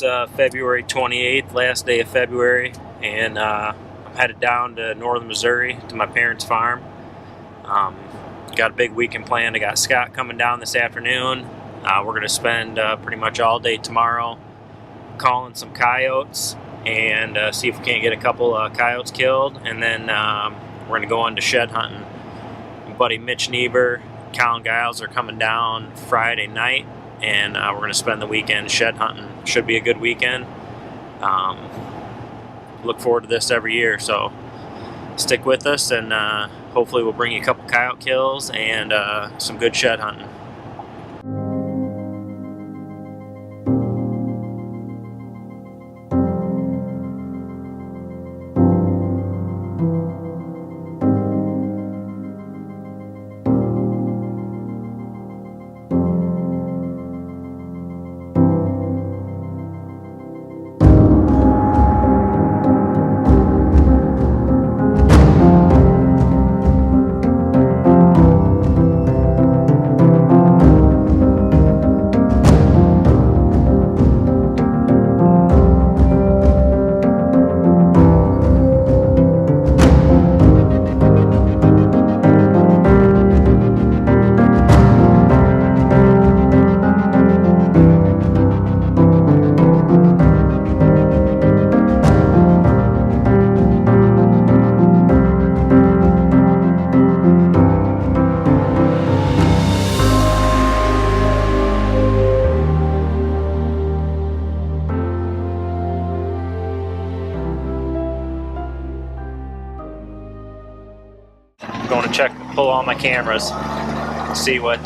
It's February 28th, last day of February, and I'm headed down to northern Missouri to my parents' farm. Got a big weekend planned. I got Scott coming down this afternoon. We're going to spend pretty much all day tomorrow calling some coyotes and see if we can't get a couple coyotes killed, and then we're going to go on to shed hunting. My buddy Mitch Niebuhr, Colin Giles are coming down Friday night, and we're going to spend the weekend shed hunting. Should be a good weekend. Look forward to this every year, so stick with us, and hopefully we'll bring you a couple coyote kills and some good shed hunting. Going to pull all my cameras, see what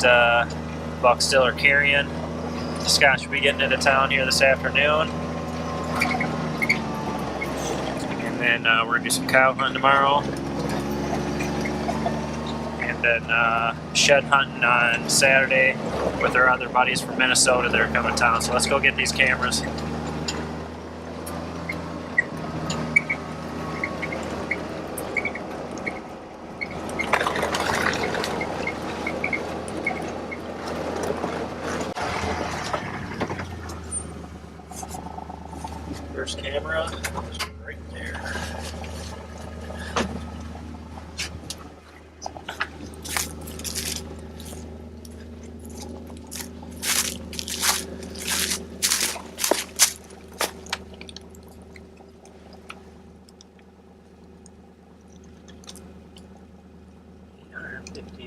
bucks still are carrying. Scott should be getting into town here this afternoon, and then we're gonna do some cow hunting tomorrow, and then shed hunting on Saturday with our other buddies from Minnesota that are coming to town. So let's go get these cameras. First camera right there.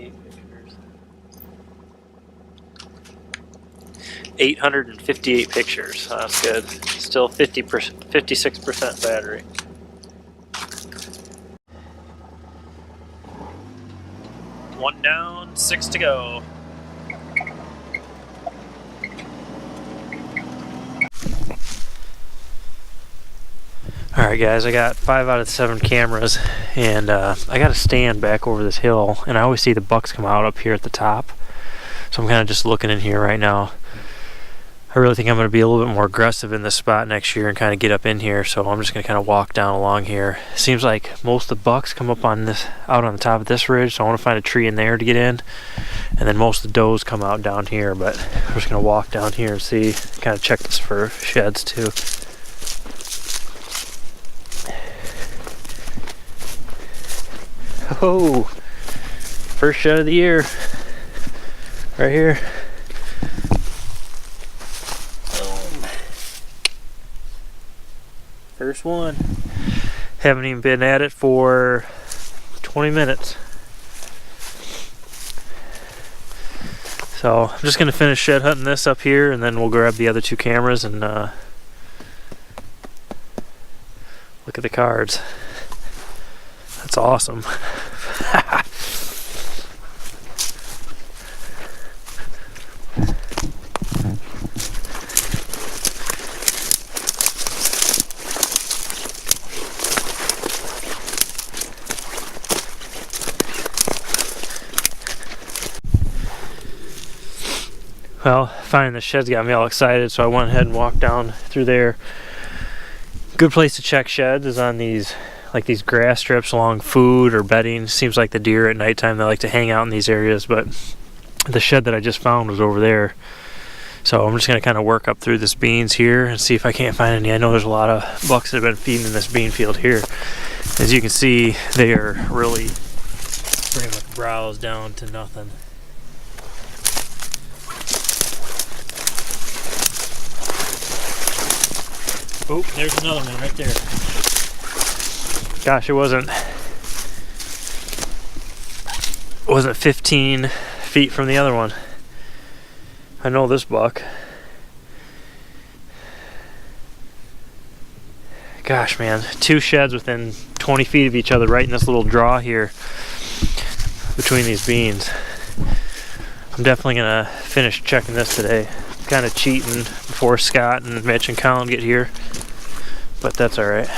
Pictures. 858 pictures. That's good. Still 56% battery. One down, 6 to go. Alright guys, I got 5 out of 7 cameras, and I got a stand back over this hill, and I always see the bucks come out up here at the top. So I'm kind of just looking in here right now. I really think I'm going to be a little bit more aggressive in this spot next year and kind of get up in here, so I'm just going to kind of walk down along here. Seems like most of the bucks come up on this, out on the top of this ridge, so I want to find a tree in there to get in, and then most of the does come out down here, but I'm just going to walk down here and see, kind of check this for sheds too. Oh, first shed of the year, right here. First one. Haven't even been at it for 20 minutes. So I'm just going to finish shed hunting this up here, and then we'll grab the other 2 cameras and look at the cards. That's awesome. Well, finding the sheds got me all excited, so I went ahead and walked down through there. Good place to check sheds is on these, like these grass strips along food or bedding. Seems like the deer at nighttime, they like to hang out in these areas, but the shed that I just found was over there. So I'm just going to kind of work up through this beans here and see if I can't find any. I know there's a lot of bucks that have been feeding in this bean field here. As you can see, they are really pretty much browsed down to nothing. Oh, there's another one right there. Gosh, it wasn't 15 feet from the other one. I know this buck. Gosh, man, 2 sheds within 20 feet of each other right in this little draw here between these beans. I'm definitely gonna finish checking this today. Kind of cheating before Scott and Mitch and Colin get here, but that's all right.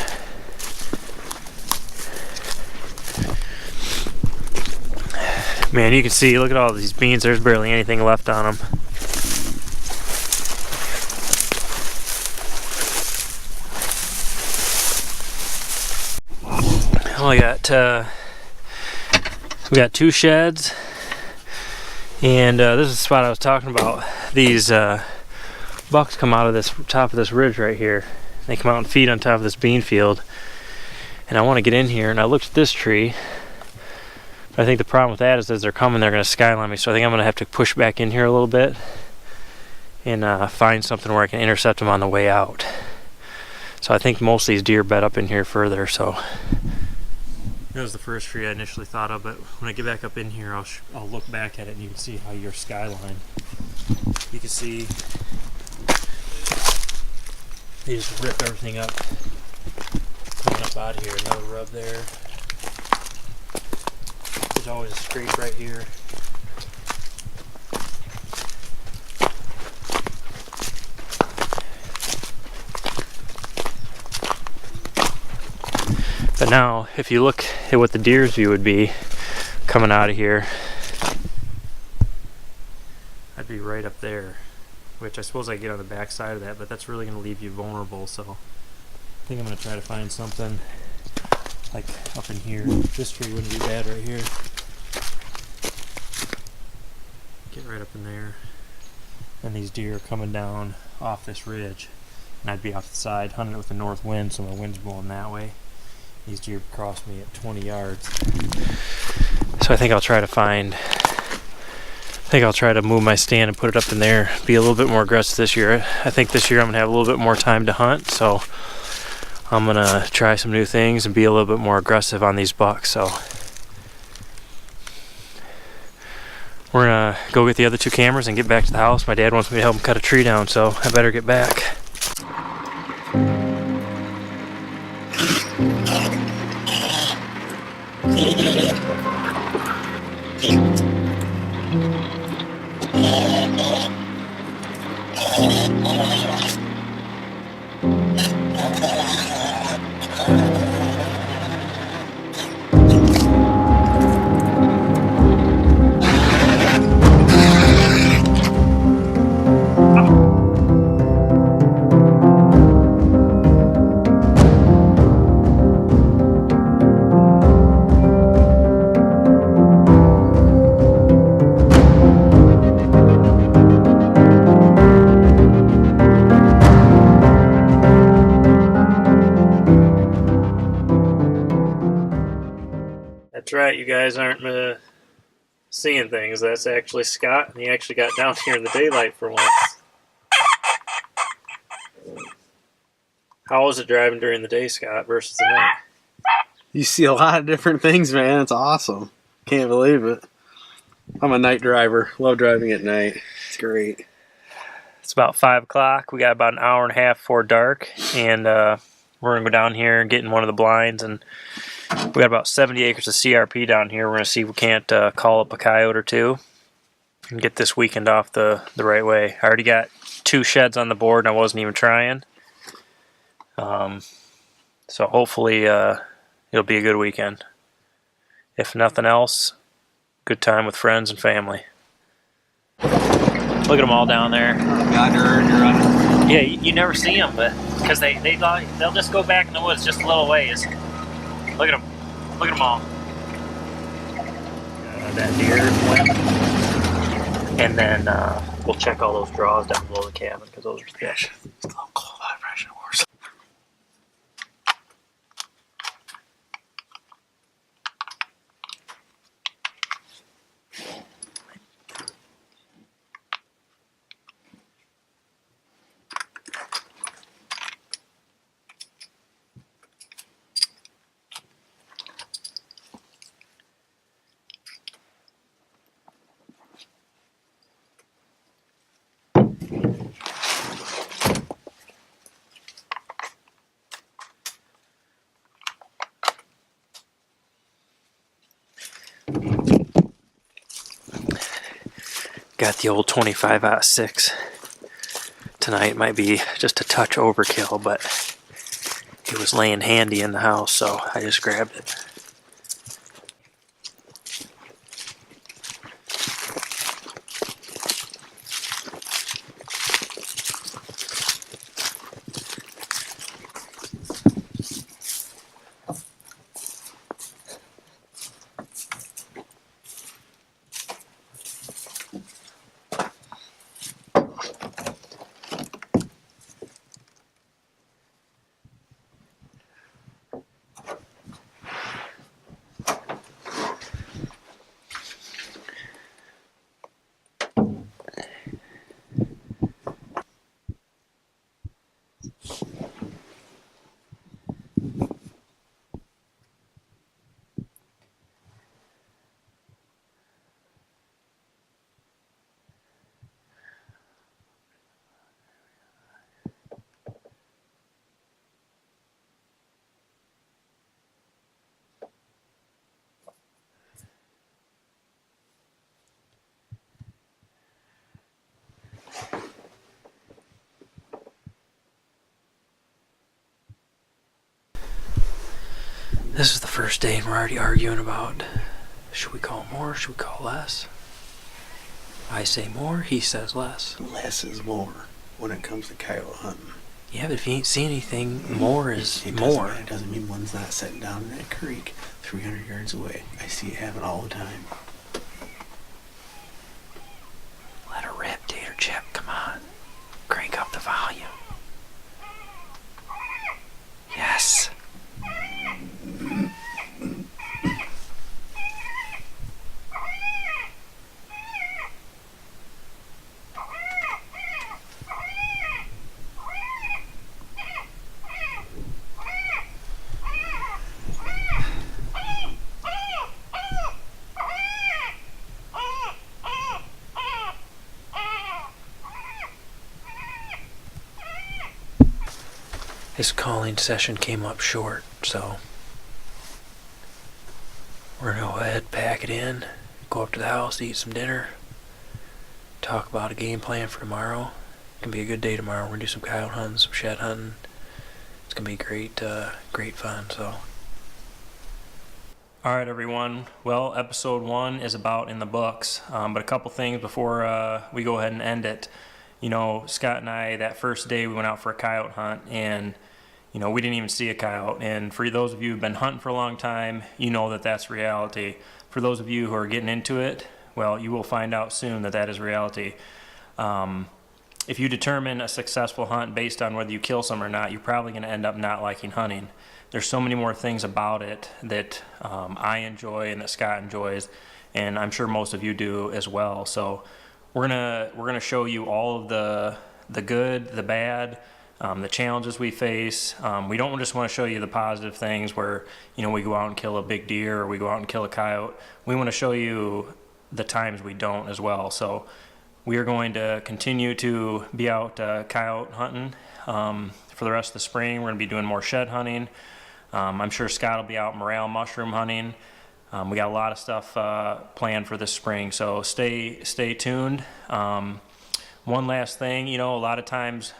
Man, you can see, look at all these beans, there's barely anything left on them. We got 2 sheds, and this is the spot I was talking about. These bucks come out of this top of this ridge right here. They come out and feed on top of this bean field, and I want to get in here. And I looked at this tree, but I think the problem with that is as they're coming, they're going to skyline me. So I think I'm going to have to push back in here a little bit and find something where I can intercept them on the way out. So I think most of these deer bed up in here further. So that was the first tree I initially thought of, but when I get back up in here, I'll look back at it and you can see how your skyline. You can see they just rip everything up coming up out of here. Another rub there. There's always a scrape right here. But now, if you look at what the deer's view would be coming out of here, I'd be right up there, which I suppose I could get on the back side of that, but that's really going to leave you vulnerable. So I think I'm going to try to find something like up in here. This tree wouldn't be bad right here. Get right up in there. And these deer are coming down off this ridge, and I'd be off the side hunting it with the north wind, so my wind's blowing that way. These deer crossed me at 20 yards. So I think I'll try to move my stand and put it up in there, be a little bit more aggressive this year. I think this year I'm gonna have a little bit more time to hunt, so I'm gonna try some new things and be a little bit more aggressive on these bucks. So we're gonna go get the other 2 cameras and get back to the house. My dad wants me to help him cut a tree down, so I better get back. That's right, you guys aren't seeing things. That's actually Scott, and he actually got down here in the daylight for once. How was it driving during the day, Scott, versus the night? You see a lot of different things, man. It's awesome. Can't believe it. I'm a night driver. Love driving at night. It's great. It's about 5 o'clock. We got about an hour and a half before dark, and we're going to go down here and get in one of the blinds, and we got about 70 acres of CRP down here. We're going to see if we can't call up a coyote or 2 and get this weekend off the right way. I already got 2 sheds on the board, and I wasn't even trying. So hopefully it'll be a good weekend. If nothing else, good time with friends and family. Look at them all down there. God, you're running. Yeah, you never see them, but because they'll just go back in the woods just a little ways. Look at them. Look at them all. That deer went. And then we'll check all those draws down below the cabin because those are thick. It's a little cold out right now. Got the old 25-06 tonight. Might be just a touch overkill, but it was laying handy in the house, so I just grabbed it. This is the first day and we're already arguing about, should we call more, should we call less? I say more, he says less. Less is more when it comes to coyote hunting. Yeah, but if you ain't seen anything, more is It more. It doesn't mean one's not sitting down in that creek 300 yards away. I see it happen all the time. Let her rip, Tater Chip, come on. Crank up the volume. Yes. His calling session came up short, so we're gonna go ahead, pack it in, go up to the house, eat some dinner, talk about a game plan for tomorrow. It's gonna be a good day tomorrow. We're gonna do some coyote hunting, some shed hunting. It's gonna be great, great fun. So, all right, everyone. Well, episode 1 is about in the books, but a couple things before we go ahead and end it. You know, Scott and I, that first day we went out for a coyote hunt, and you know, we didn't even see a coyote. And for those of you who've been hunting for a long time, you know that that's reality. For those of you who are getting into it, well, you will find out soon that that is reality. If you determine a successful hunt based on whether you kill some or not, you're probably going to end up not liking hunting. There's so many more things about it that I enjoy and that Scott enjoys, and I'm sure most of you do as well. So we're gonna show you all of the good, the bad, the challenges we face. We don't just want to show you the positive things where, you know, we go out and kill a big deer or we go out and kill a coyote. We want to show you the times we don't as well. So we are going to continue to be out coyote hunting for the rest of the spring. We're going to be doing more shed hunting. I'm sure Scott will be out morel mushroom hunting. We got a lot of stuff planned for this spring, so stay tuned. One last thing, you know, a lot of times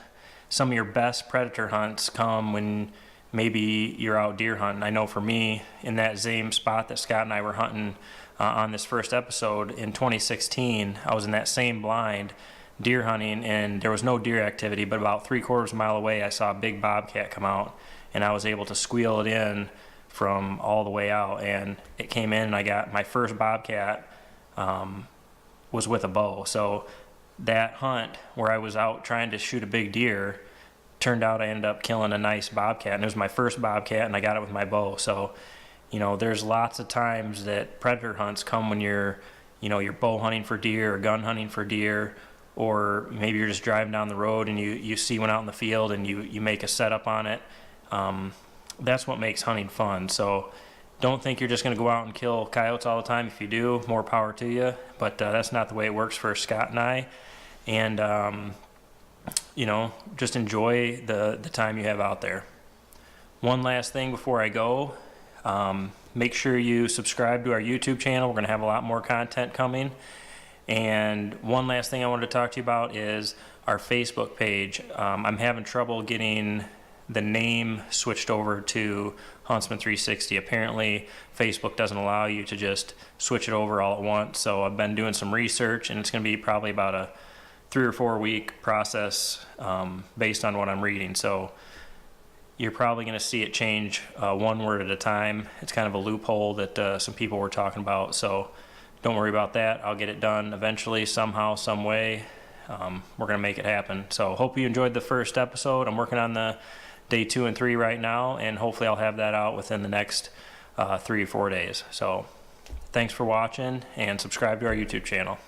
some of your best predator hunts come when maybe you're out deer hunting. I know for me, in that same spot that Scott and I were hunting on this first episode in 2016, I was in that same blind deer hunting, and there was no deer activity, but about 3/4 mile away I saw a big bobcat come out, and I was able to squeal it in from all the way out, and it came in and I got my first bobcat was with a bow. So that hunt where I was out trying to shoot a big deer, turned out I ended up killing a nice bobcat, and it was my first bobcat, and I got it with my bow. So, you know, there's lots of times that predator hunts come when you're bow hunting for deer or gun hunting for deer, or maybe you're just driving down the road and you see one out in the field and you make a setup on it. That's what makes hunting fun. So don't think you're just going to go out and kill coyotes all the time. If you do, more power to you. But that's not the way it works for Scott and I. And, you know, just enjoy the time you have out there. One last thing before I go. Make sure you subscribe to our YouTube channel. We're going to have a lot more content coming. And one last thing I wanted to talk to you about is our Facebook page. I'm having trouble getting the name switched over to Huntsman 360. Apparently Facebook doesn't allow you to just switch it over all at once. So I've been doing some research, and it's going to be probably about a 3 or 4 week process based on what I'm reading. So you're probably going to see it change one word at a time. It's kind of a loophole that some people were talking about. So don't worry about that. I'll get it done eventually, somehow, some way. We're going to make it happen. So hope you enjoyed the first episode. I'm working on the day 2 and 3 right now, and hopefully I'll have that out within the next 3 or 4 days. So thanks for watching, and subscribe to our YouTube channel.